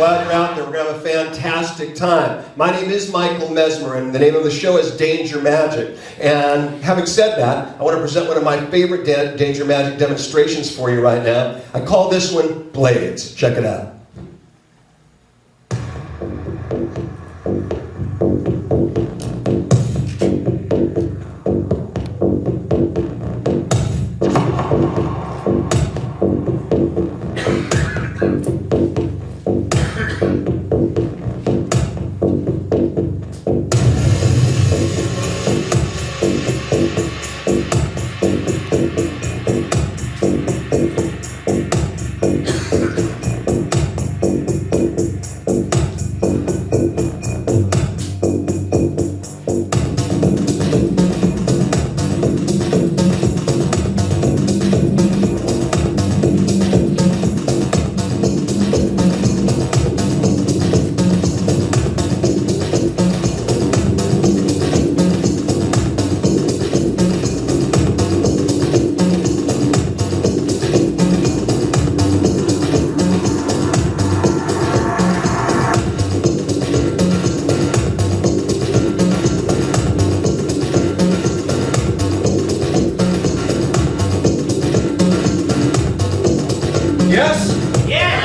Glad you're out there. We're going to have a fantastic time. My name is Michael Mezmer, and the name of the show is DangerMagik. And having said that, I want to present one of my favorite DangerMagik demonstrations for you right now. I call this one Blades. Check it out. Yes? Yes!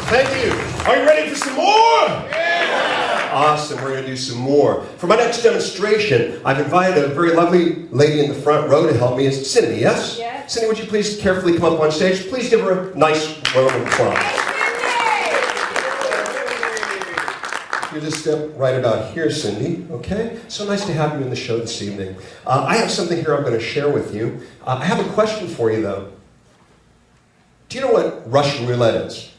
Thank you. Are you ready for some more? Yeah. Awesome. We're going to do some more. For my next demonstration, I've invited a very lovely lady in the front row to help me. It's Cindy, yes? Yes. Cindy, would you please carefully come up on stage? Please give her a nice round of applause. You just step right about here, Cindy, okay? So nice to have you in the show this evening. I have something here I'm going to share with you. I have a question for you, though. Do you know what Russian roulette is?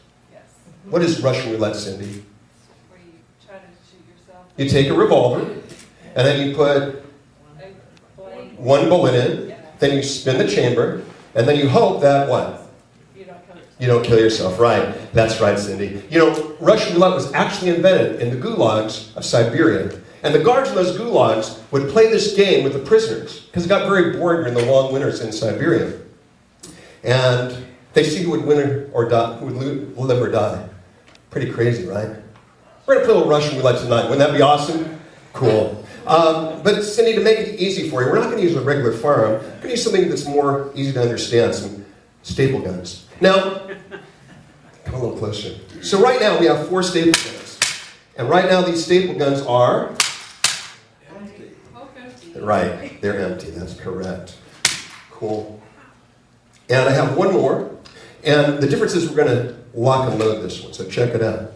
What is Russian roulette, Cindy? Where you try to shoot yourself. You take a revolver, and then you put one bullet in, then you spin the chamber, and then you hope that what? You don't kill yourself, right. That's right, Cindy. You know, Russian roulette was actually invented in the gulags of Siberia. And the guards in those gulags would play this game with the prisoners, because it got very boring during the long winters in Siberia. And they see who would win or die, who would live or die. Pretty crazy, right? We're going to play a little Russian roulette tonight. Wouldn't that be awesome? Cool. But Cindy, to make it easy for you, we're not going to use a regular firearm. We're going to use something that's more easy to understand, some staple guns. Now, come a little closer. So right now we have 4 staple guns. And right now these staple guns are... empty. Okay. Right, they're empty. That's correct. Cool. And I have one more. And the difference is we're going to lock and load this one, so check it out.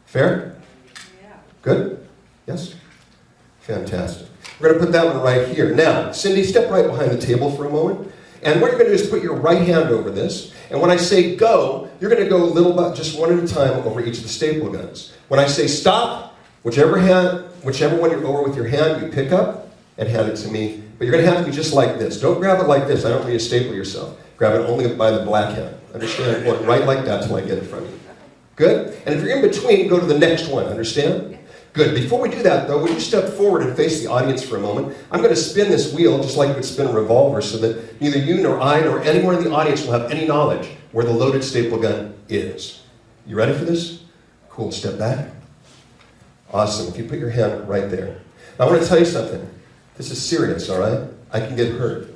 Fair? Yeah. Good? Yes? Fantastic. We're going to put that one right here. Now, Cindy, step right behind the table for a moment. And what you're going to do is put your right hand over this. And when I say go, you're going to go a little bit, just one at a time over each of the staple guns. When I say stop, whichever one you're over with your hand, you pick up and hand it to me. But you're going to have to be just like this. Don't grab it like this. I don't want you to staple yourself. Grab it only by the black hand. Understand? Right like that till I get it from you. Good? And if you're in between, go to the next one. Understand? Good. Good. Before we do that, though, would you step forward and face the audience for a moment? I'm going to spin this wheel just like you would spin a revolver so that neither you nor I nor anyone in the audience will have any knowledge where the loaded staple gun is. You ready for this? Cool. Step back. Awesome. If you put your hand right there. Now, I want to tell you something. This is serious, all right? I can get hurt.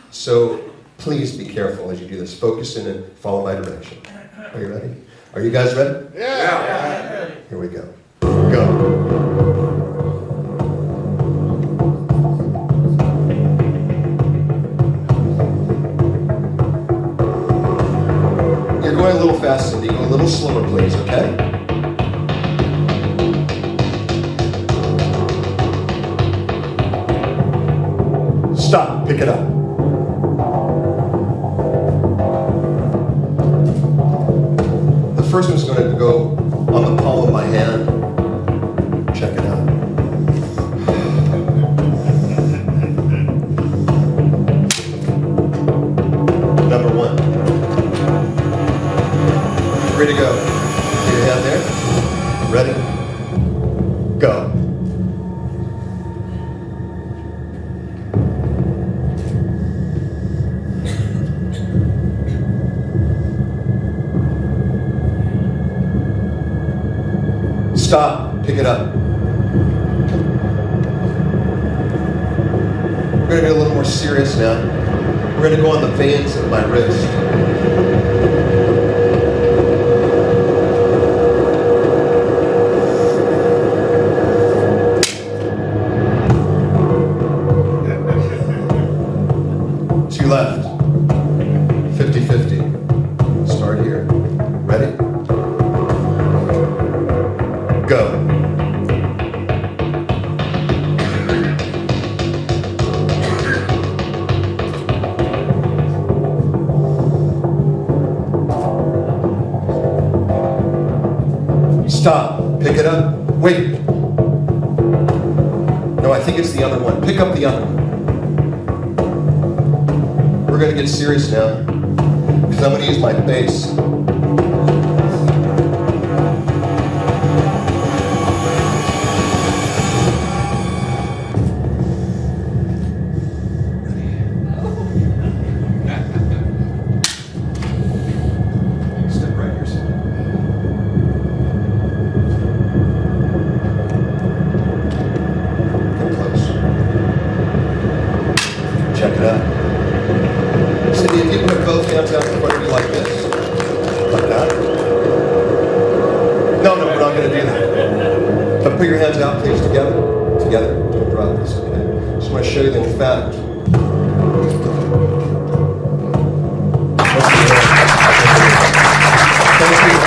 So please be careful as you do this. Focus in and follow my direction. Are you ready? Are you guys ready? Yeah. Here we go. Go. You're going a little fast, Cindy. Go a little slower, please, okay? Stop. Pick it up. The first one's going to go on the palm of my hand. Check it out. Number one. Ready to go. Get your hand there. Ready? Go. Stop. Pick it up. We're going to get a little more serious now. We're going to go on the veins of my wrist. Two left. 50-50. Start here. Ready? Go. Stop. Pick it up. Wait. No, I think it's the other one. Pick up the other one. We're going to get serious now, because I'm going to use my face. Step right here, sir. Come close. Check it out. Cindy, if you put both hands out in front of you like this, like that. No, we're not going to do that. But put your hands out, please, together. Together. Don't drop this, okay? Just want to show you that, in fact. Thank you.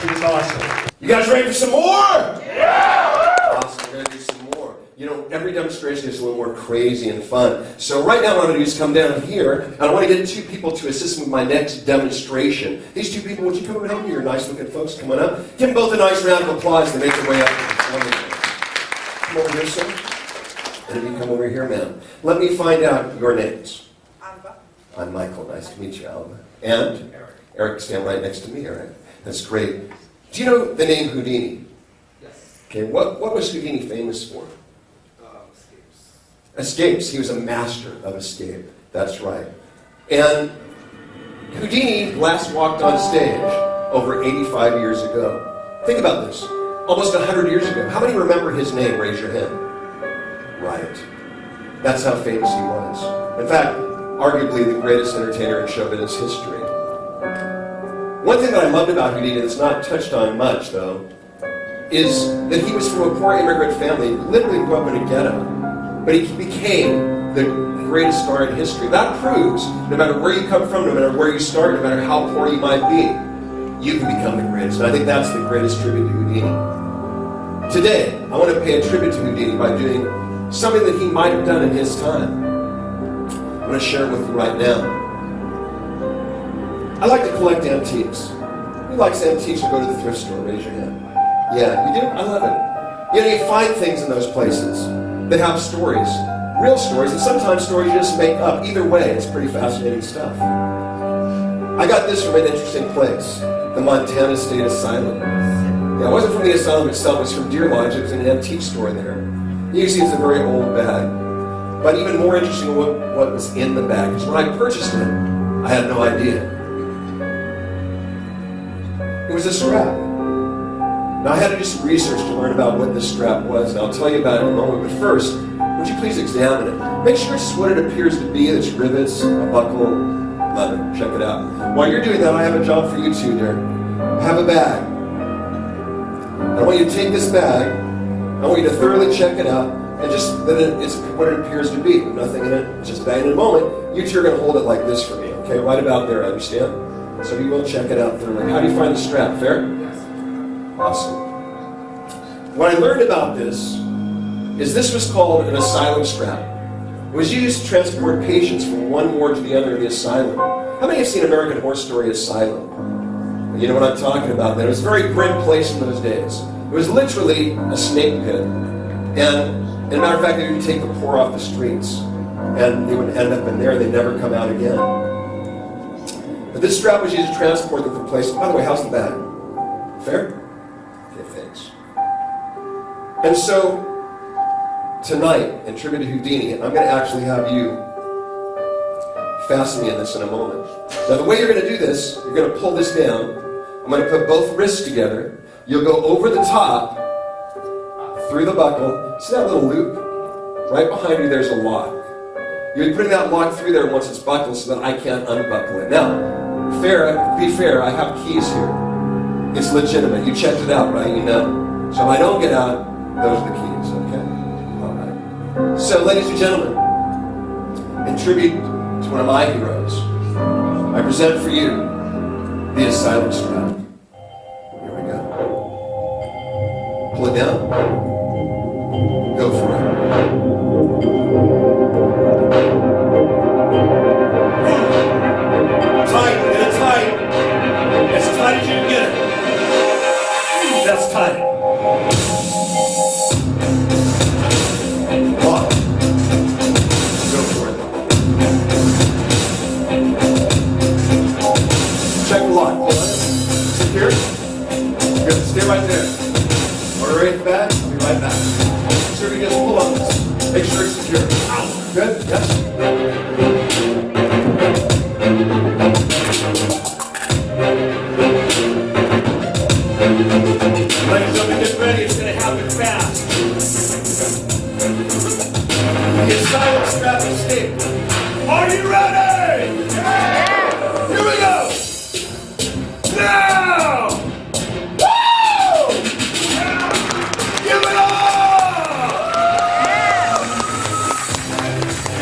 It was awesome. You guys ready for some more? Yeah! Awesome. We're going to do some more. You know, every demonstration is a little more crazy and fun. So right now what I'm going to do is come down here, and I want to get two people to assist me with my next demonstration. These two people, would you come over here? You're nice looking folks. Come on up. Give them both a nice round of applause. They make their way up. Come over here, sir. And if you come over here, ma'am. Let me find out your names. I'm Michael. Nice to meet you, Alva. And? Eric, stand right next to me, Eric. That's great. Do you know the name Houdini? Yes. Okay, what was Houdini famous for? Escapes. Escapes. He was a master of escape. That's right. And Houdini last walked on stage over 85 years ago. Think about this. Almost 100 years ago. How many remember his name? Raise your hand. Right. That's how famous he was. In fact, arguably the greatest entertainer in show business history. One thing that I loved about Houdini that's not touched on much, though, is that he was from a poor immigrant family, literally grew up in a ghetto, but he became the greatest star in history. That proves, no matter where you come from, no matter where you start, no matter how poor you might be, you can become the greatest. And I think that's the greatest tribute to Houdini. Today, I want to pay a tribute to Houdini by doing something that he might have done in his time. I'm going to share it with you right now. I like to collect antiques. Who likes antiques or go to the thrift store? Raise your hand. Yeah, you do? I love it. You know, you find things in those places that have stories, real stories, and sometimes stories you just make up. Either way, it's pretty fascinating stuff. I got this from an interesting place, the Montana State Asylum. Yeah, it wasn't from the asylum itself, it was from Deer Lodge. It was in an antique store there. You can see it's a very old bag. But even more interesting what was in the bag, because when I purchased it, I had no idea. It was a strap. Now I had to do some research to learn about what this strap was, and I'll tell you about it in a moment. But first, would you please examine it? Make sure it's what it appears to be. It's rivets, a buckle, leather. Check it out. While you're doing that, I have a job for you two there. Have a bag. I want you to take this bag. I want you to thoroughly check it out, and just that it's what it appears to be. Nothing in it. It's just a bag. In a moment, you two are going to hold it like this for me. Okay, right about there. Understand? So you will check it out thoroughly. How do you find the strap? Fair? Awesome. What I learned about this is this was called an asylum strap. It was used to transport patients from one ward to the other of the asylum. How many have seen American Horror Story Asylum? You know what I'm talking about. It was a very grim place in those days. It was literally a snake pit. And as a matter of fact, they would take the poor off the streets. And they would end up in there. They'd never come out again. But this strap was used to transport them from places. By the way, how's the bag? Fair? Okay, thanks. And so, tonight, in tribute to Houdini, I'm going to actually have you fasten me in this in a moment. Now, the way you're going to do this, you're going to pull this down. I'm going to put both wrists together. You'll go over the top, through the buckle. See that little loop? Right behind you, there's a lock. You'll be putting that lock through there once it's buckled so that I can't unbuckle it. Now, be fair, I have keys here. It's legitimate. You checked it out, right? You know. So if I don't get out, those are the keys, okay? All right. So, ladies and gentlemen, in tribute to one of my heroes, I present for you the asylum strap. Here we go. Pull it down. Go for it. Tight, get it tight. As tight as you can get it. That's tight. Lock. Go for it. Check the lock. Hold on. Secure. Good. Stay right there. Order right back. I'll be right back. Make sure you just pull on this. Make sure it's secure. Good? Yes? Ladies and gentlemen, get ready. It's going to happen fast. The asylum strap escape. Are you ready? Yeah! Here we go. Now! Woo! Yeah! Give it all!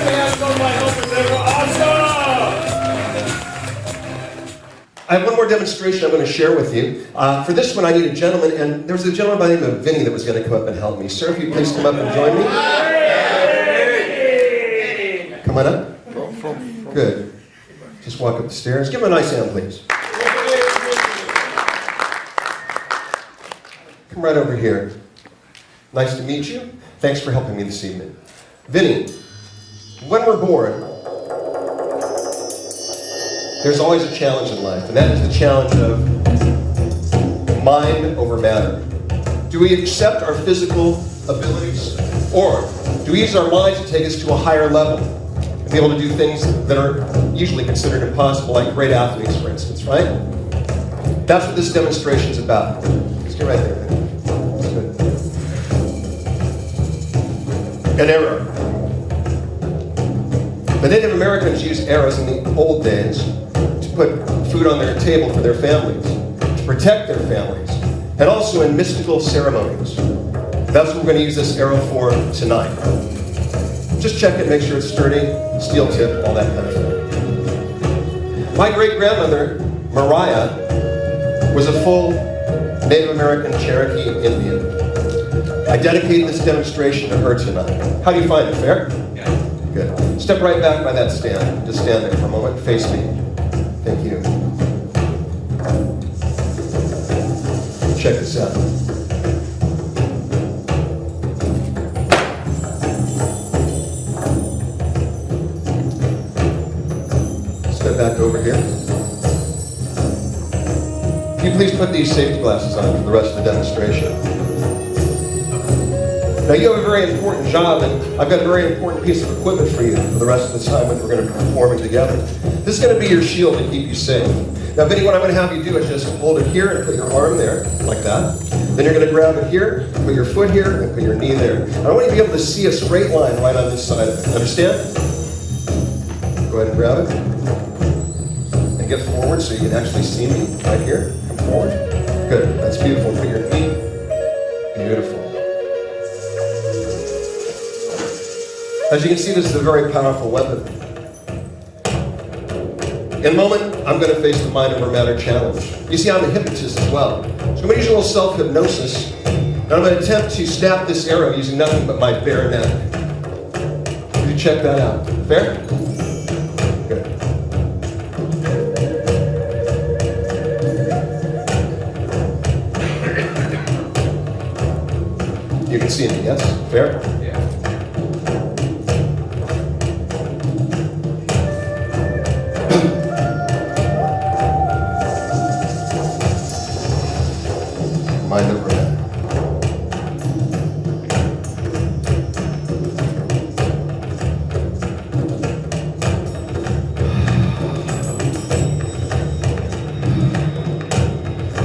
Yeah! Hey, go my helpers. They were awesome! I have one more demonstration I'm going to share with you. For this one, I need a gentleman, and there was a gentleman by the name of Vinny that was going to come up and help me. Sir, if you'd please come up and join me. Come on up. Good. Just walk up the stairs. Give him a nice hand, please. Come right over here. Nice to meet you. Thanks for helping me this evening. Vinny, when we're born, there's always a challenge in life, and that is the challenge of mind over matter. Do we accept our physical abilities, or do we use our minds to take us to a higher level and be able to do things that are usually considered impossible, like great athletes, for instance, right? That's what this demonstration is about. Just get right there. That's good. An arrow. The Native Americans used arrows in the old days to put food on their table for their families, to protect their families, and also in mystical ceremonies. That's what we're going to use this arrow for tonight. Just check it, make sure it's sturdy, steel tip, all that kind of thing. My great-grandmother, Mariah, was a full Native American Cherokee Indian. I dedicate this demonstration to her tonight. How do you find it? Fair? Yeah. Good. Step right back by that stand. Just stand there for a moment. Face me. Thank you. Check this out. Step back over here. If you please put these safety glasses on for the rest of the demonstration. Now you have a very important job, and I've got a very important piece of equipment for you for the rest of the time that we're going to be performing together. This is going to be your shield to keep you safe. Now, Vinny, what I'm going to have you do is just hold it here and put your arm there, like that. Then you're going to grab it here, put your foot here, and put your knee there. I want you to be able to see a straight line right on this side of it. Understand? Go ahead and grab it. And get forward so you can actually see me right here. Come forward. Good. That's beautiful. Put your knee. Beautiful. As you can see, this is a very powerful weapon. In a moment, I'm going to face the mind over matter challenge. You see, I'm a hypnotist as well. So I'm going to use a little self-hypnosis, and I'm going to attempt to snap this arrow using nothing but my bare neck. You check that out. Fair? Good. You can see me, yes? Fair? Mind over matter.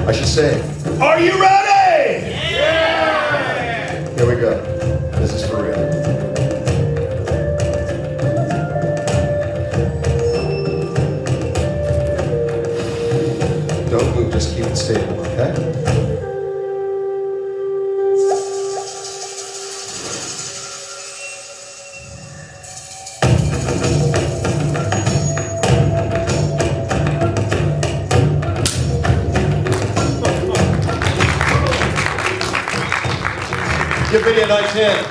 I should say, are you ready? Yeah! Here we go. This is for real. Don't move, just keep it stable, okay? Give Vinny a nice hand.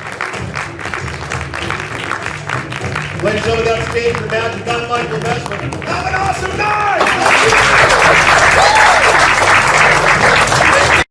Ladies and gentlemen, that's DangerMagik. I'm Mezmer. Have an awesome night!